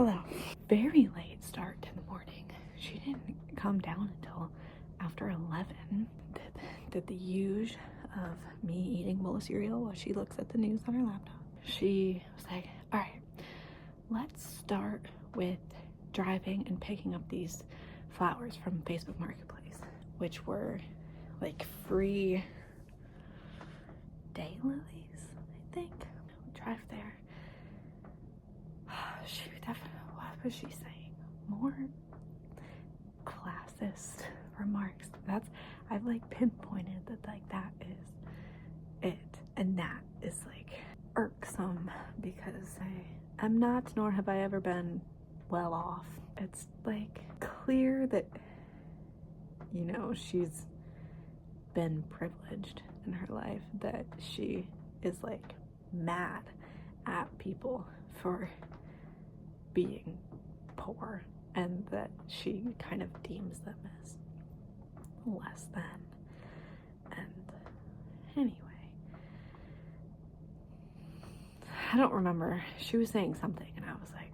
Hello. Very late start to the morning. She didn't come down until after 11. Did the huge of me eating a bowl of cereal while she looks at the news on her laptop. She was like, all right, let's start with driving and picking up these flowers from Facebook Marketplace, which were like free daylilies, I think. We drive there. She definitely, what was she saying? More classist remarks. I've like pinpointed that like that is it. And that is like irksome because I am not, nor have I ever been well off. It's like clear that, you know, she's been privileged in her life, that she is like mad at people for being poor, and that she kind of deems them as less than. And anyway, I don't remember. She was saying something and I was like,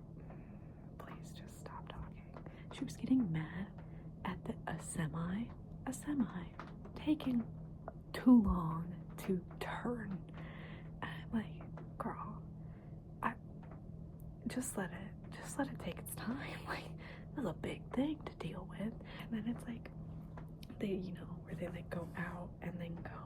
please just stop talking. She was getting mad at a semi taking too long to turn. And I'm like, girl, just let it take its time. Like, this is a big thing to deal with. And then it's like they, you know, where they like go out and then go,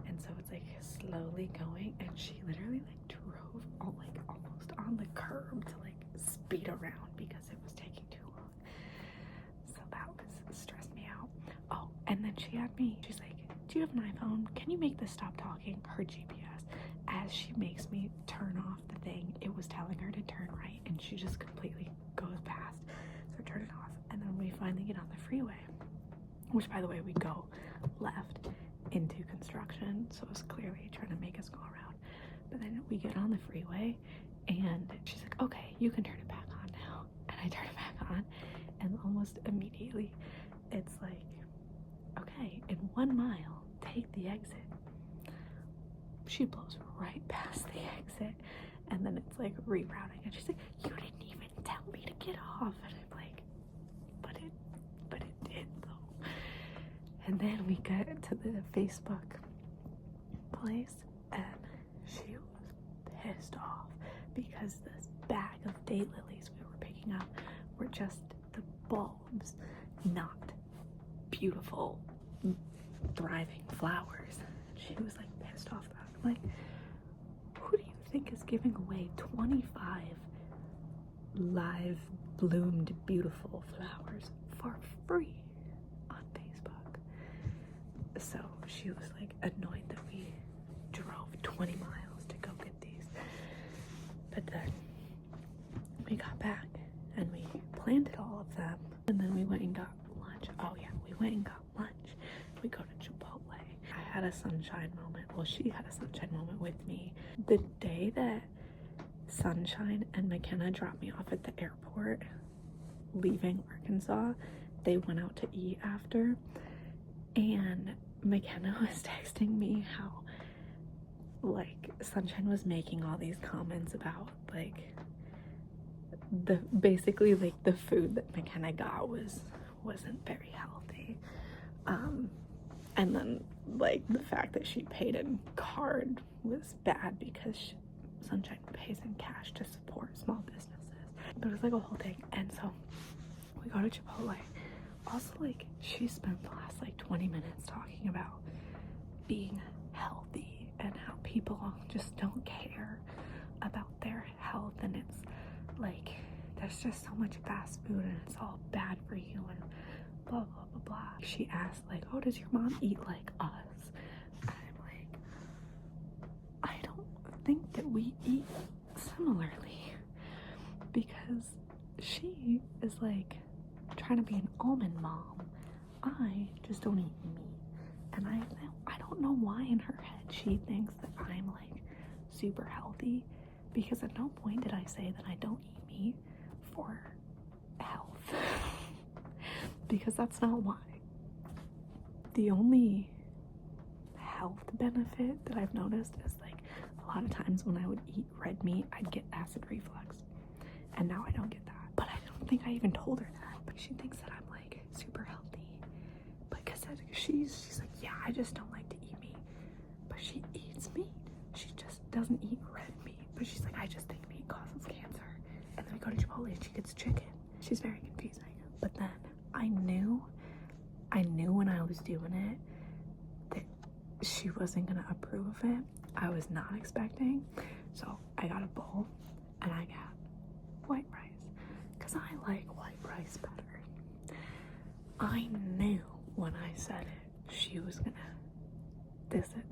and so it's like slowly going, and she literally like drove all like almost on the curb to like speed around because it was taking too long. So that was stressed me out. Oh, and then she had me, she's like, do you have an iPhone? Can you make this stop talking? Her GPS, as she makes me turn off the thing, it was telling her to turn right, and she just completely goes past. So turn it off, and then we finally get on the freeway, which, by the way, we go left into construction, so it was clearly trying to make us go around. But then we get on the freeway and she's like, okay, you can turn it back on now. And I turn it back on, and almost immediately it's like, okay, in 1 mile, take the exit. She blows right past the exit, and then it's like rerouting, and she's like, you didn't even tell me to get off. And I'm like, but it did though. And then we get to the Facebook place, and she was pissed off because this bag of daylilies we were picking up were just the bulbs, not beautiful, thriving flowers. She was like pissed off about it. I'm like, who do you think is giving away 25 live bloomed beautiful flowers for free on Facebook? So she was like annoyed that we drove 20 miles to go get these. But then we got back and we planted all of them, and then we went and got lunch. Oh yeah, we went and got lunch. We go to Chipotle. I had a sunshine moment. Well, she had a sunshine moment with me. The day that Sunshine and McKenna dropped me off at the airport leaving Arkansas, they went out to eat after, and McKenna was texting me how like Sunshine was making all these comments about like basically like the food that McKenna got wasn't very healthy, and then like the fact that she paid in card was bad because Sunshine pays in cash to support small businesses. But it was like a whole thing. And so we go to Chipotle. Also, like, she spent the last like 20 minutes talking about being healthy and how people just don't care about their health, and it's like there's just so much fast food and it's all bad for you and blah blah blah blah. She asked like, oh, does your mom eat like us? And I'm like, I don't think that we eat similarly, because she is like trying to be an almond mom. I just don't eat meat, and I don't know why in her head she thinks that I'm like super healthy, because at no point did I say that I don't eat meat for health. Because that's not why. The only health benefit that I've noticed is like a lot of times when I would eat red meat, I'd get acid reflux, and now I don't get that. think I even told her that, but she thinks that I'm like super healthy. But because she's like, yeah, I just don't like to eat meat. But she eats meat. She just doesn't eat red meat. But she's like, I just think meat causes cancer. And then we go to Chipotle and she gets chicken. She's very confusing. But then I knew when I was doing it that she wasn't gonna approve of it. I was not expecting. So I got a bowl and I got white rice because I like white rice better. I knew when I said it she was gonna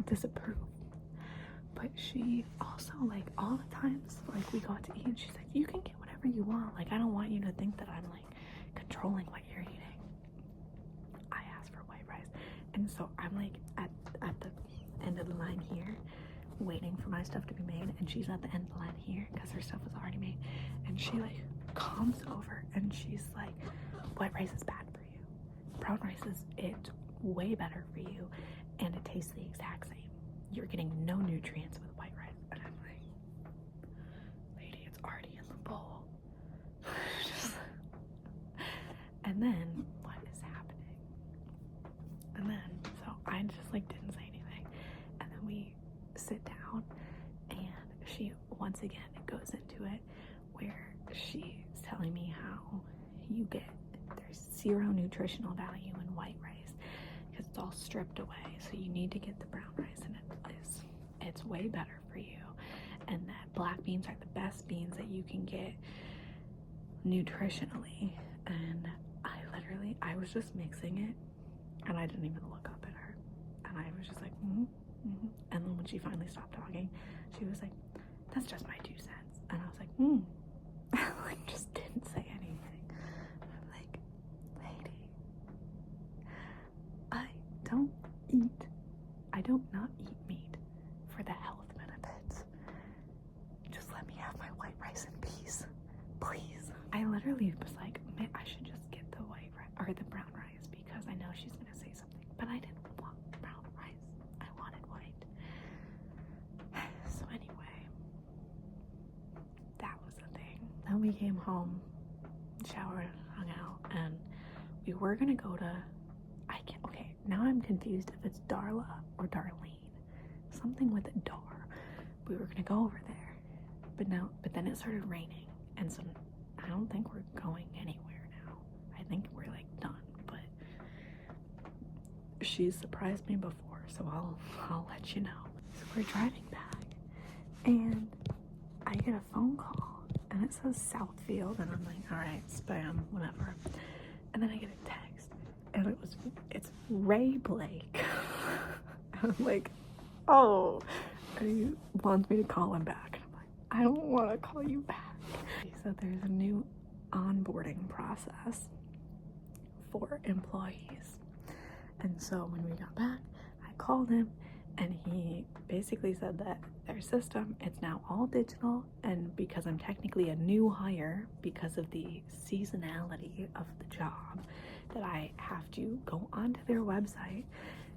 disapprove. But she also, like, all the times like we got to eat, she's like, you can get whatever you want. Like, I don't want you to think that I'm like controlling what you're eating. I asked for white rice. And so I'm like at the end of the line here waiting for my stuff to be made, and she's at the end of the line here because her stuff was already made, and she like comes over and she's like, white rice is bad for you. Brown rice it's way better for you, and it tastes the exact same. You're getting no nutrients with white rice. And I'm like, lady, it's already in the bowl. And then what is happening? And then so I just like didn't say anything, and then we sit down and she once again goes into it where she's telling me how there's zero nutritional value in white rice because it's all stripped away, so you need to get the brown rice, and it's way better for you, and that black beans are the best beans that you can get nutritionally. And I was just mixing it and I didn't even look up at her, and I was just like, and then when she finally stopped talking, she was like, that's just my 2 cents. And I was like, I like just didn't say anything. And I'm like, lady, I don't not eat meat for the health benefits. Just let me have my white rice in peace, please. I literally was like, man, I should just get the white rice or the brown rice because I know she's gonna say something, but I didn't want brown rice. I wanted white. So anyway, that was the thing. Then we came home, showered, hung out, and we were gonna go to, okay, now I'm confused if it's Darla or Darlene. Something with a Dar. We were gonna go over there, but then it started raining, and so I don't think we're going anywhere now. I think we're like done, but she's surprised me before, so I'll let you know. So we're driving back, and I get a phone call, and it says Southfield, and I'm like, all right, spam, whatever. And then I get a text, and it's Ray Blake. And I'm like, oh, and he wants me to call him back, and I'm like, I don't want to call you back. So there's a new onboarding process for employees, and so when we got back, I called him, and he basically said that their system, it's now all digital, and because I'm technically a new hire because of the seasonality of the job, that I have to go onto their website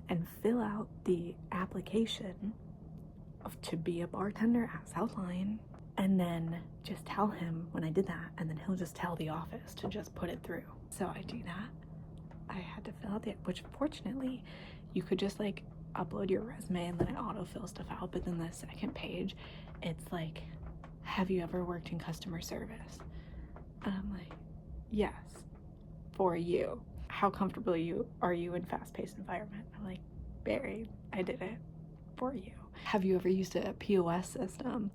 and fill out the application to be a bartender at South Line, and then just tell him when I did that, and then he'll just tell the office to just put it through. So I do that. I had to fill out which fortunately you could just like upload your resume and then it autofill stuff out, but then the second page, it's like, have you ever worked in customer service? And I'm like, yes, for you. How comfortable are you in fast-paced environment? I'm like, very. I did it for you. Have you ever used a POS system?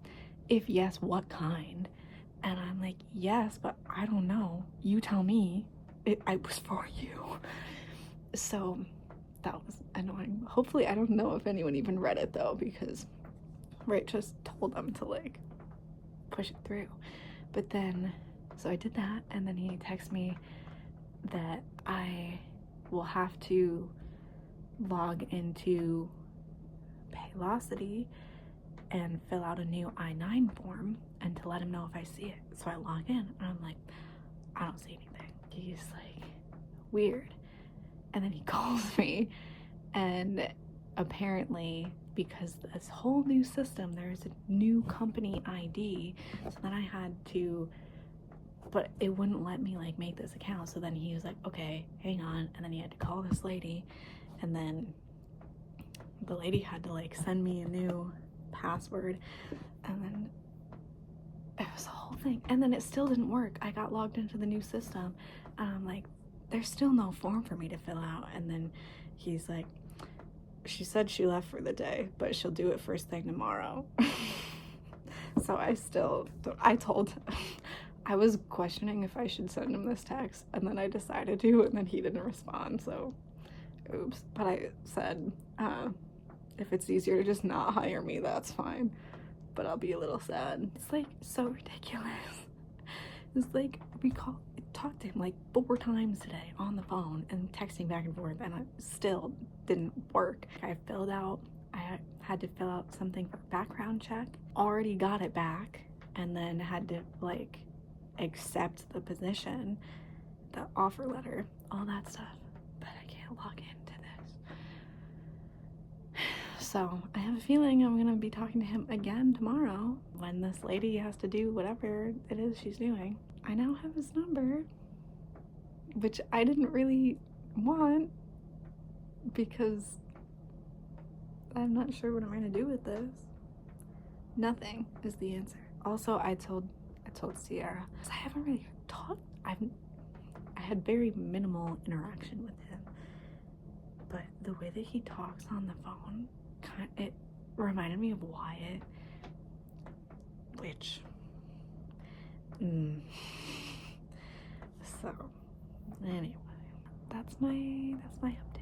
If yes, what kind? And I'm like, yes, but I don't know. You tell me. I was for you. So that was annoying. Hopefully, I don't know if anyone even read it though, because Ray just told them to like push it through. But then, so I did that, and then he texted me that I will have to log into Paylocity and fill out a new I-9 form, and to let him know if I see it. So I log in, and I'm like, I don't see anything. He's like, weird. And then he calls me, and apparently because this whole new system, there's a new company ID, so then I had to but it wouldn't let me like make this account. So then he was like, okay, hang on. And then he had to call this lady, and then the lady had to like send me a new password, and then it was a whole thing. And then it still didn't work. I got logged into the new system, and I'm like, there's still no form for me to fill out. And then he's like, she said she left for the day, but she'll do it first thing tomorrow. So I was questioning if I should send him this text, and then I decided to, and then he didn't respond, so oops. But I said, if it's easier to just not hire me, that's fine, but I'll be a little sad. It's like so ridiculous. It's like we talked to him like 4 times today on the phone and texting back and forth, and it still didn't work. I had to fill out something for background check, already got it back, and then had to like accept the position, the offer letter, all that stuff, but I can't log into this. So I have a feeling I'm gonna be talking to him again tomorrow when this lady has to do whatever it is she's doing. I now have his number, which I didn't really want because I'm not sure what I'm gonna do with this. Nothing is the answer. Also, I told Sierra, because I haven't really talked, I had very minimal interaction with him, but the way that he talks on the phone, it reminded me of Wyatt, which, so, anyway, that's my update.